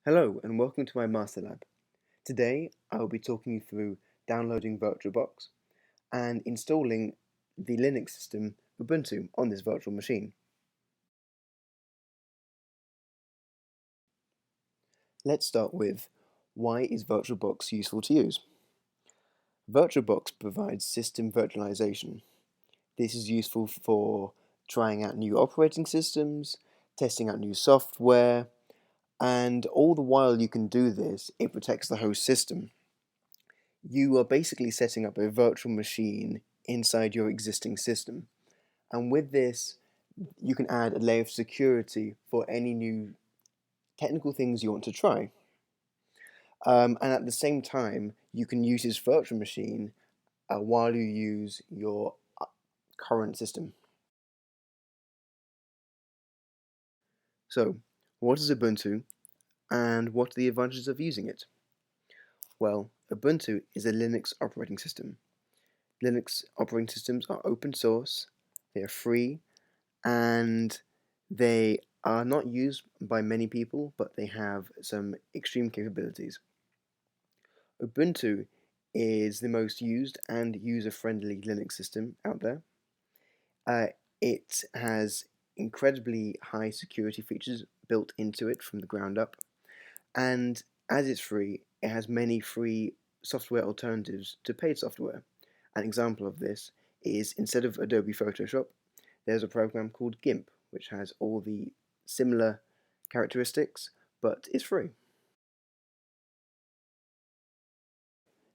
Hello and welcome to my Master Lab. Today I will be talking you through downloading VirtualBox and installing the Linux system Ubuntu on this virtual machine. Let's start with why is VirtualBox useful to use? VirtualBox provides system virtualization. This is useful for trying out new operating systems, testing out new software, and all the while you can do this, it protects the host system. You are basically setting up a virtual machine inside your existing system. And with this, you can add a layer of security for any new technical things you want to try. And at the same time, you can use this virtual machine while you use your current system. So, what is Ubuntu and what are the advantages of using it? Well, Ubuntu is a Linux operating system. Linux operating systems are open source, they are free, and they are not used by many people, but they have some extreme capabilities. Ubuntu is the most used and user-friendly Linux system out there. It has incredibly high security features built into it from the ground up, and as it's free, it has many free software alternatives to paid software. An example of this is instead of Adobe Photoshop, there's a program called GIMP, which has all the similar characteristics, but is free.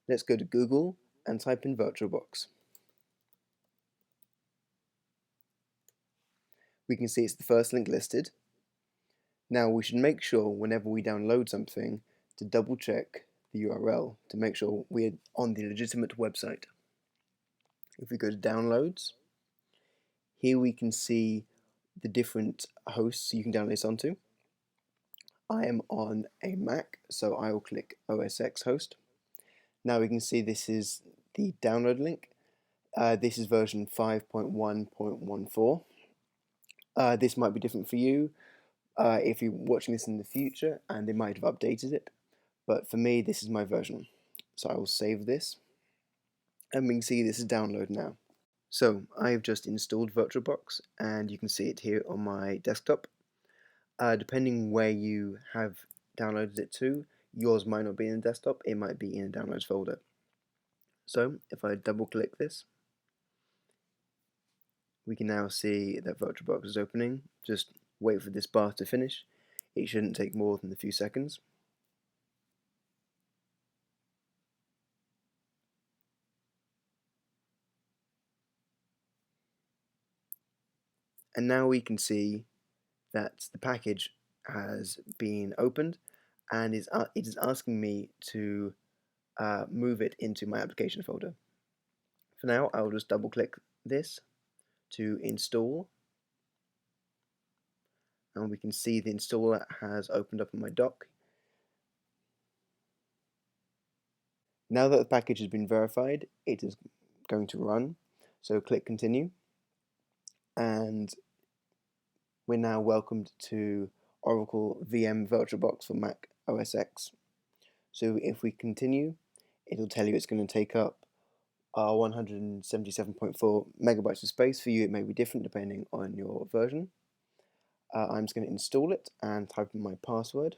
Let's go to Google and type in VirtualBox. We can see it's the first link listed. Now we should make sure whenever we download something to double check the URL to make sure we're on the legitimate website. If we go to downloads, here we can see the different hosts you can download this onto. I am on a Mac, so I will click OS X host. Now we can see this is the download link. This is version 5.1.14. This might be different for you if you're watching this in the future, and they might have updated it. But for me, this is my version. So I will save this, and we can see this is download now. So I've just installed VirtualBox, and you can see it here on my desktop. Depending where you have downloaded it to, yours might not be in the desktop, it might be in a downloads folder. So if I double click this, we can now see that VirtualBox is opening. Just wait for this bar to finish. It shouldn't take more than a few seconds. And now we can see that the package has been opened and it is asking me to move it into my application folder. For now, I will just double click this to install, and we can see the installer has opened up on my dock. Now that the package has been verified, it is going to run, so click continue, and we're now welcomed to Oracle VM VirtualBox for Mac OS X. So if we continue, it'll tell you it's going to take up 177.4 megabytes of space. For you, it may be different depending on your version. I'm just going to install it and type in my password.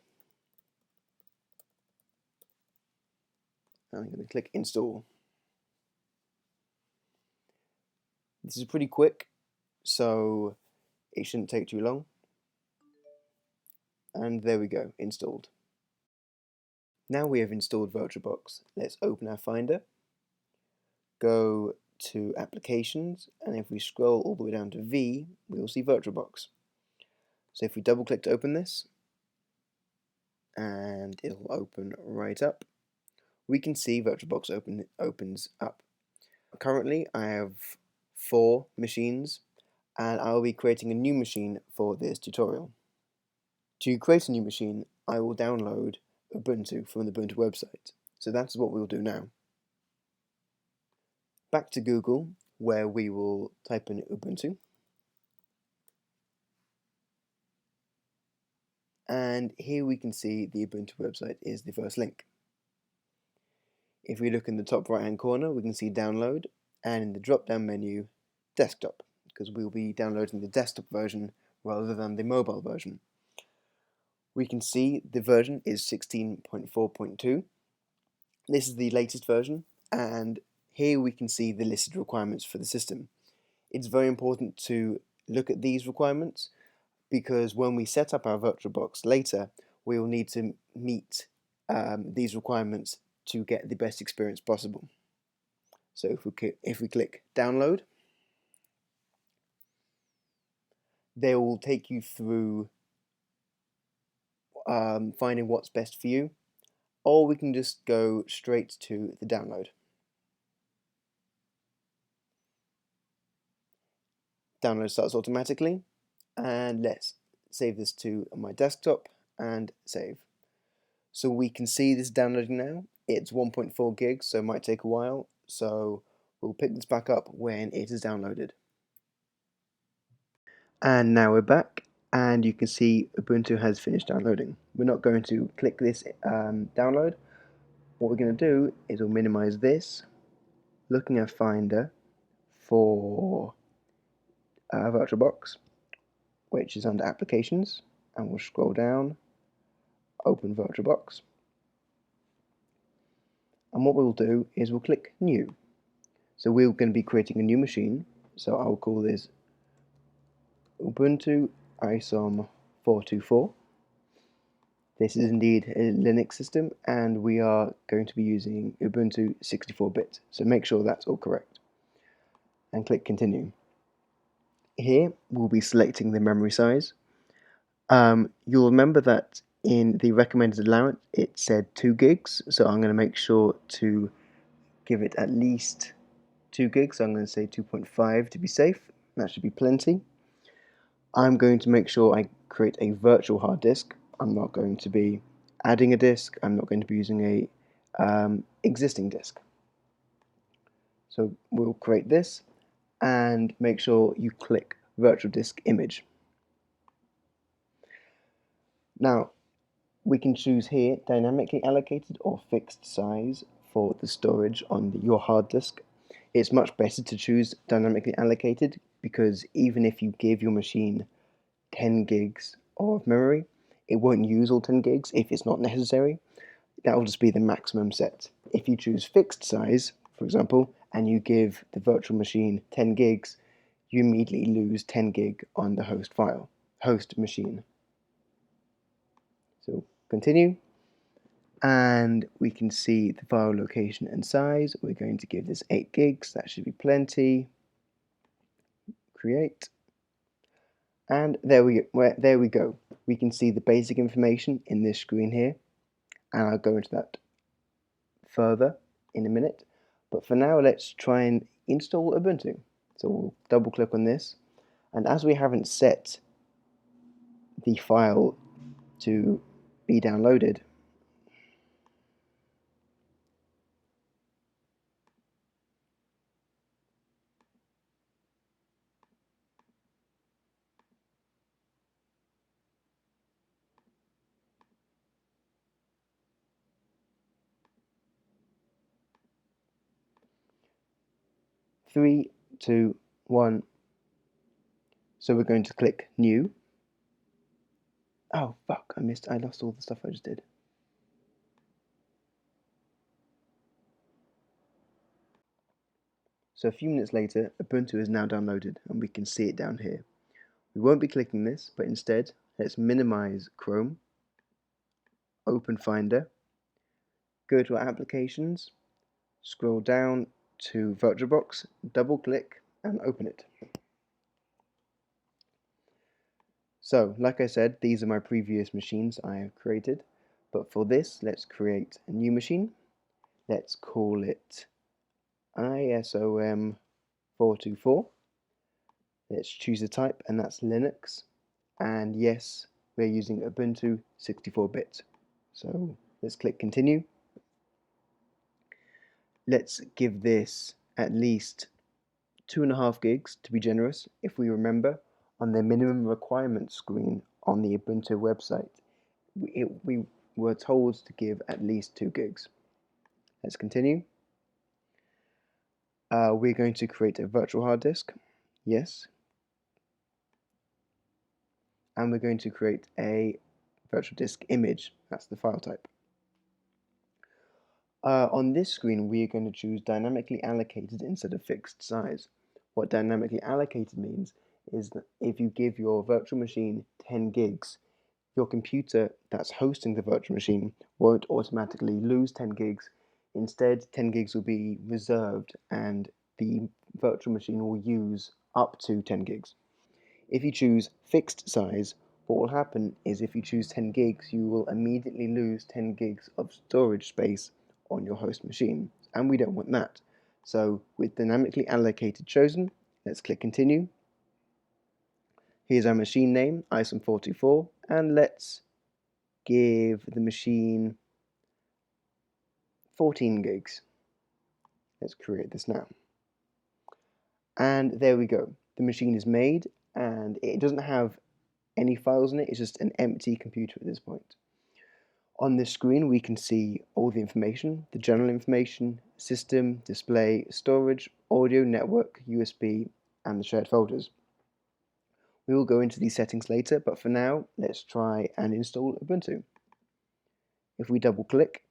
And I'm going to click install. This is pretty quick, so it shouldn't take too long. And there we go, installed. Now we have installed VirtualBox. Let's open our Finder, go to Applications, and if we scroll all the way down to V, we will see VirtualBox. So if we double click to open this, and it'll open right up, we can see VirtualBox opens up. Currently, I have 4 machines, and I will be creating a new machine for this tutorial. To create a new machine, I will download Ubuntu from the Ubuntu website. So that's what we'll do now. Back to Google, where we will type in Ubuntu. and here we can see the Ubuntu website is the first link. If we look in the top right hand corner, we can see download, and in the drop down menu, desktop, because we'll be downloading the desktop version rather than the mobile version. We can see the version is 16.4.2. This is the latest version, and here we can see the listed requirements for the system. It's very important to look at these requirements because when we set up our VirtualBox later, we will need to meet these requirements to get the best experience possible. So if we click download, they will take you through finding what's best for you, or we can just go straight to the download. Download starts automatically, and let's save this to my desktop and save. So we can see this downloading now. It's 1.4 gigs, so it might take a while, so we'll pick this back up when it is downloaded. And now we're back, and you can see Ubuntu has finished downloading. We're not going to click this download. What we're going to do is we'll minimize this, looking at Finder for VirtualBox, which is under Applications, and we'll scroll down, open VirtualBox, and what we'll do is we'll click New. So we're going to be creating a new machine, so I'll call this Ubuntu ISOM 424. This is indeed a Linux system, and we are going to be using Ubuntu 64-bit, so make sure that's all correct. And click Continue. Here we'll be selecting the memory size. You'll remember that in the recommended allowance it said 2 gigs, so I'm going to make sure to give it at least 2 gigs, so I'm going to say 2.5 to be safe. That should be plenty. I'm going to make sure I create a virtual hard disk. I'm not going to be adding a disk. I'm not going to be using a existing disk. So we'll create this and make sure you click virtual disk image. Now we can choose here dynamically allocated or fixed size for the storage on your hard disk. It's much better to choose dynamically allocated because even if you give your machine 10 gigs of memory, it won't use all 10 gigs if it's not necessary. That will just be the maximum set. If you choose fixed size, for example, and you give the virtual machine 10 gigs, you immediately lose 10 gig on the host machine. So continue, and we can see the file location and size. We're going to give this 8 gigs, that should be plenty. Create. And there we go. We can see the basic information in this screen here, and I'll go into that further in a minute. But for now, let's try and install Ubuntu. So we'll double click on this, and as we haven't set the file to be downloaded, three, two, one. So we're going to click New. Oh fuck! I lost all the stuff I just did. So a few minutes later, Ubuntu is now downloaded, and we can see it down here. We won't be clicking this, but instead, let's minimize Chrome, open Finder, go to our applications, scroll down to VirtualBox, double click, and open it. So, like I said, these are my previous machines I have created, but for this, let's create a new machine. Let's call it ISOM 424. Let's choose a type, and that's Linux. And yes, we're using Ubuntu 64-bit. So let's click Continue. Let's give this at least 2.5 gigs to be generous. If we remember, on the minimum requirements screen on the Ubuntu website, we were told to give at least 2 gigs. Let's continue. We're going to create a virtual hard disk. Yes. And we're going to create a virtual disk image. That's the file type. On this screen, we are going to choose dynamically allocated instead of fixed size. What dynamically allocated means is that if you give your virtual machine 10 gigs, your computer that's hosting the virtual machine won't automatically lose 10 gigs. Instead, 10 gigs will be reserved and the virtual machine will use up to 10 gigs. If you choose fixed size, what will happen is if you choose 10 gigs, you will immediately lose 10 gigs of storage space on your host machine, and we don't want that. So with dynamically allocated chosen, let's click continue. Here's our machine name, isom424, and let's give the machine 14 gigs. Let's create this now. And there we go. The machine is made and it doesn't have any files in it, it's just an empty computer at this point. On this screen we can see all the information, the general information, system, display, storage, audio, network, USB, and the shared folders. We will go into these settings later, but for now, let's try and install Ubuntu. If we double click,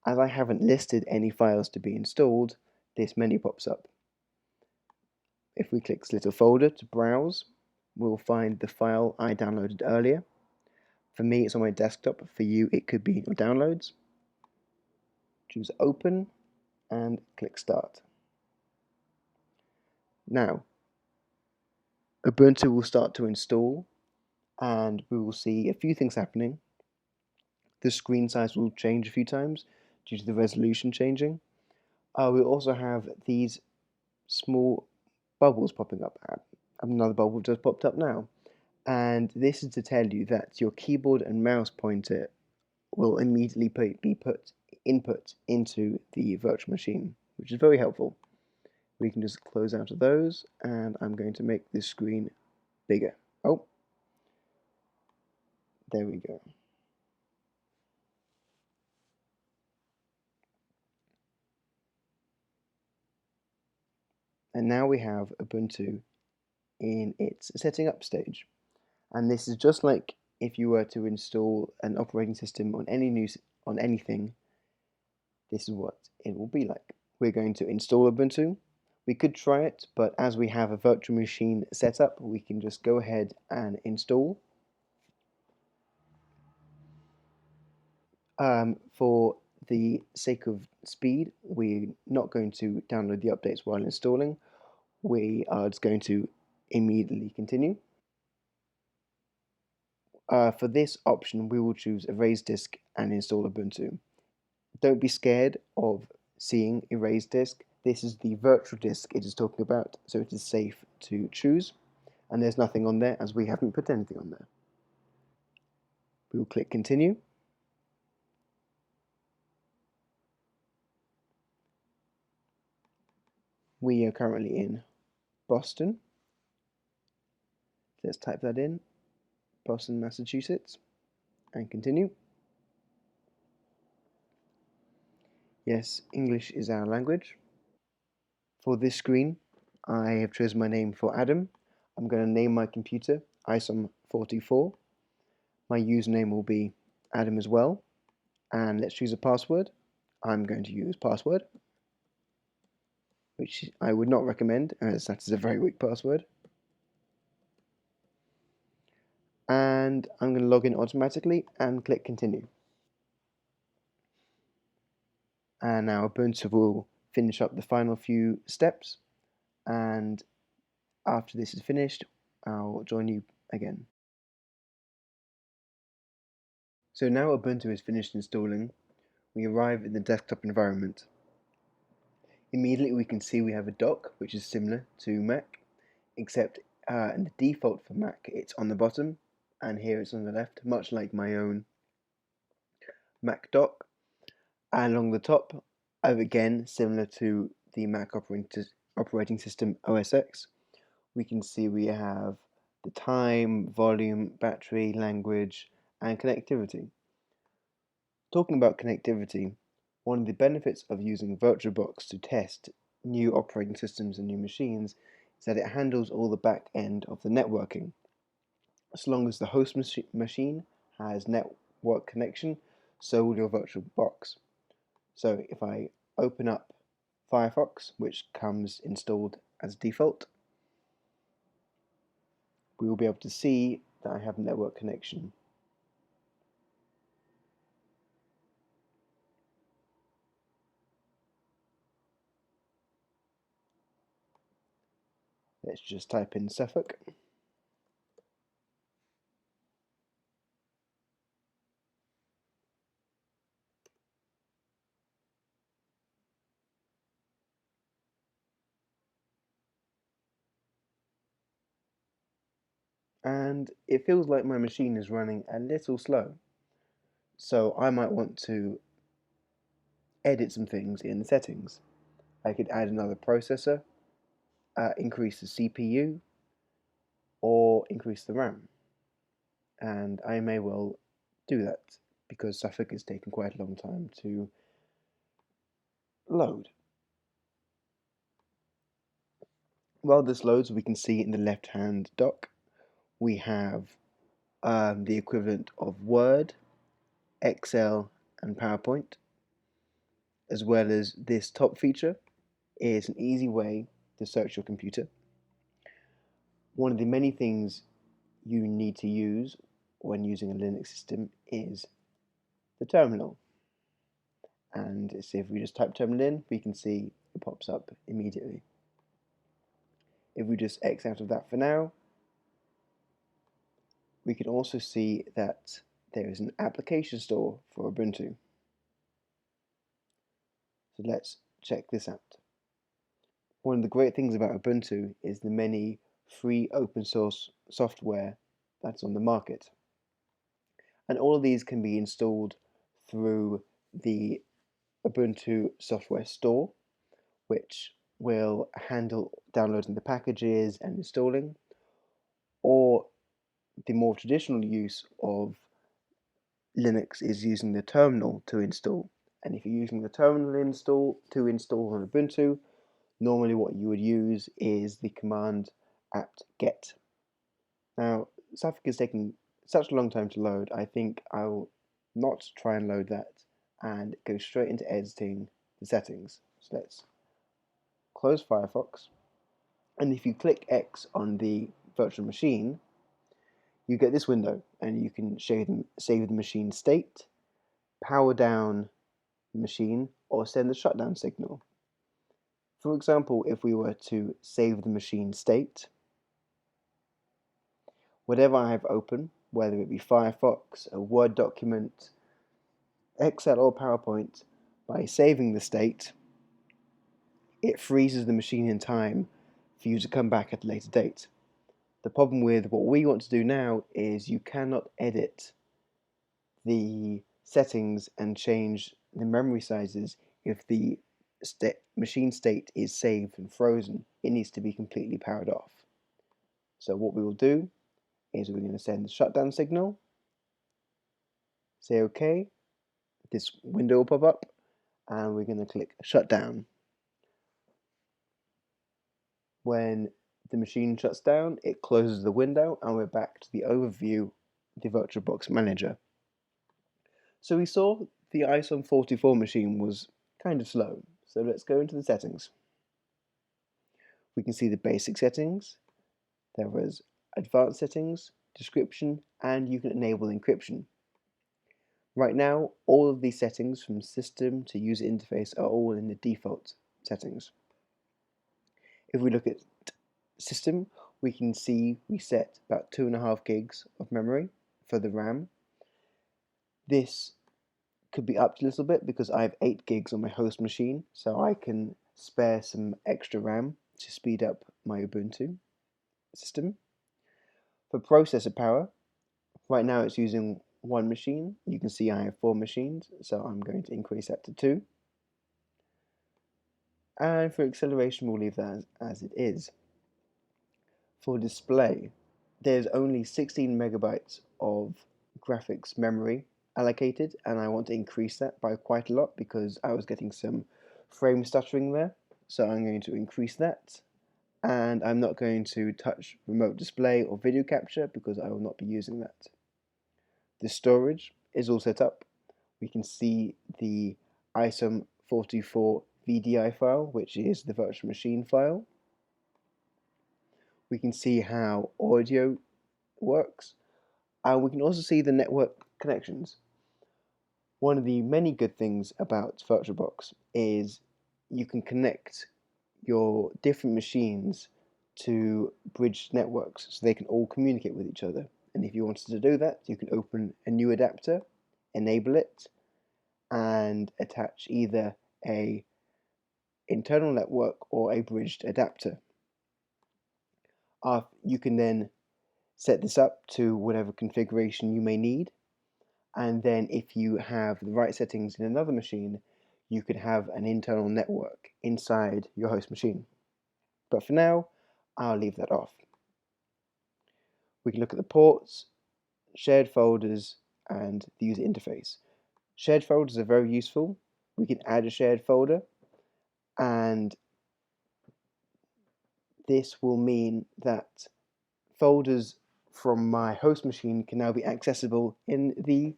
as I haven't listed any files to be installed, this menu pops up. If we click this little folder to browse, we'll find the file I downloaded earlier. For me, it's on my desktop. For you, it could be in your downloads. Choose open and click start. Now, Ubuntu will start to install and we will see a few things happening. The screen size will change a few times due to the resolution changing. We'll also have these small bubbles popping up. Another bubble just popped up now. And this is to tell you that your keyboard and mouse pointer will immediately be put input into the virtual machine, which is very helpful. We can just close out of those, and I'm going to make this screen bigger. Oh, there we go. And now we have Ubuntu in its setting up stage. And this is just like if you were to install an operating system on anything. This is what it will be like. We're going to install Ubuntu. We could try it, but as we have a virtual machine set up, we can just go ahead and install. For the sake of speed, we're not going to download the updates while installing. We are just going to immediately continue. For this option, we will choose Erase Disk and install Ubuntu. Don't be scared of seeing Erase Disk. This is the virtual disk it is talking about, so it is safe to choose. And there's nothing on there as we haven't put anything on there. We will click Continue. We are currently in Boston. Let's type that in, Boston, Massachusetts, and continue. Yes, English is our language. For this screen, I have chosen my name for Adam. I'm going to name my computer isom424. My username will be Adam as well. And let's choose a password. I'm going to use password, which I would not recommend as that is a very weak password. And I'm going to log in automatically and click continue. And now Ubuntu will finish up the final few steps, and after this is finished, I'll join you again. So now Ubuntu is finished installing, we arrive in the desktop environment. Immediately we can see we have a dock, which is similar to Mac, except in the default for Mac it's on the bottom, and here it's on the left, much like my own Mac dock. And along the top, again similar to the Mac operating system OS X, we can see we have the time, volume, battery, language, and connectivity. Talking about connectivity, one of the benefits of using VirtualBox to test new operating systems and new machines is that it handles all the back end of the networking. As long as the host machine has network connection, so will your VirtualBox. So if I open up Firefox, which comes installed as default, we will be able to see that I have a network connection. Let's just type in Suffolk. And it feels like my machine is running a little slow. So I might want to edit some things in the settings. I could add another processor, increase the CPU, or increase the RAM. And I may well do that because Suffolk is taking quite a long time to load. While this loads, we can see in the left-hand dock we have the equivalent of Word, Excel, and PowerPoint, as well as this top feature is an easy way to search your computer. One of the many things you need to use when using a Linux system is the terminal. And so if we just type terminal in, we can see it pops up immediately. If we just X out of that for now, we can also see that there is an application store for Ubuntu. So let's check this out. One of the great things about Ubuntu is the many free open source software that's on the market. And all of these can be installed through the Ubuntu software store, which will handle downloading the packages and installing, or the more traditional use of Linux is using the terminal to install. And if you're using the terminal to install on Ubuntu, normally what you would use is the command apt-get. Now, Suffolk is taking such a long time to load, I think I'll not try and load that and go straight into editing the settings. So let's close Firefox, and if you click X on the virtual machine, you get this window, and you can save the machine state, power down the machine, or send the shutdown signal. For example, if we were to save the machine state, whatever I have open, whether it be Firefox, a Word document, Excel or PowerPoint, by saving the state, it freezes the machine in time for you to come back at a later date. The problem with what we want to do now is you cannot edit the settings and change the memory sizes if the machine state is saved and frozen. It needs to be completely powered off. So what we will do is we're going to send the shutdown signal, say OK, this window will pop up, and we're going to click shutdown. When the machine shuts down, it closes the window, and we're back to the overview of the VirtualBox Manager. So we saw the ISOM 44 machine was kind of slow, so let's go into the settings. We can see the basic settings, there is advanced settings, description, and you can enable encryption. Right now, all of these settings from system to user interface are all in the default settings. If we look at system, we can see we set about 2.5 gigs of memory for the RAM. This could be upped a little bit because I have 8 gigs on my host machine, so I can spare some extra RAM to speed up my Ubuntu system. For processor power, right now it's using 1 machine. You can see I have 4 machines, so I'm going to increase that to 2. And for acceleration, we'll leave that as it is. For display, there's only 16 megabytes of graphics memory allocated, and I want to increase that by quite a lot because I was getting some frame stuttering there. So I'm going to increase that, and I'm not going to touch remote display or video capture because I will not be using that. The storage is all set up. We can see the ISOM44 VDI file, which is the virtual machine file. We can see how audio works, and we can also see the network connections. One of the many good things about VirtualBox is you can connect your different machines to bridged networks so they can all communicate with each other. And if you wanted to do that, you can open a new adapter, enable it, and attach either a internal network or a bridged adapter. You can then set this up to whatever configuration you may need, and then if you have the right settings in another machine, you could have an internal network inside your host machine. But for now, I'll leave that off. We can look at the ports, shared folders, and the user interface. Shared folders are very useful. We can add a shared folder, and this will mean that folders from my host machine can now be accessible in the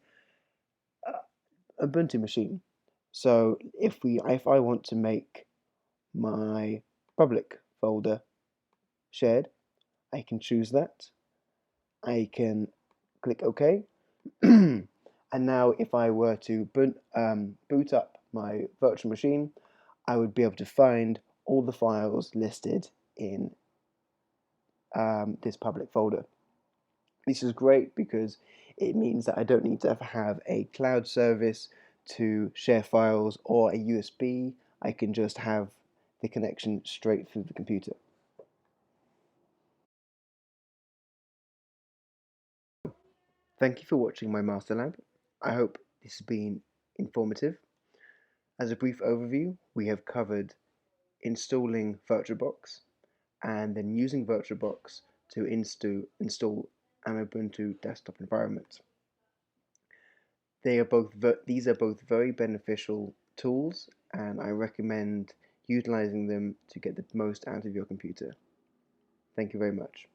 Ubuntu machine. So if I want to make my public folder shared, I can choose that. I can click OK. And now if I were to boot up my virtual machine, I would be able to find all the files listed in this public folder. This is great because it means that I don't need to have a cloud service to share files or a USB. I can just have the connection straight through the computer. Thank you for watching my Master Lab. I hope this has been informative. As a brief overview, we have covered installing VirtualBox and then using VirtualBox to install an Ubuntu desktop environment. These are both very beneficial tools, and I recommend utilizing them to get the most out of your computer. Thank you very much.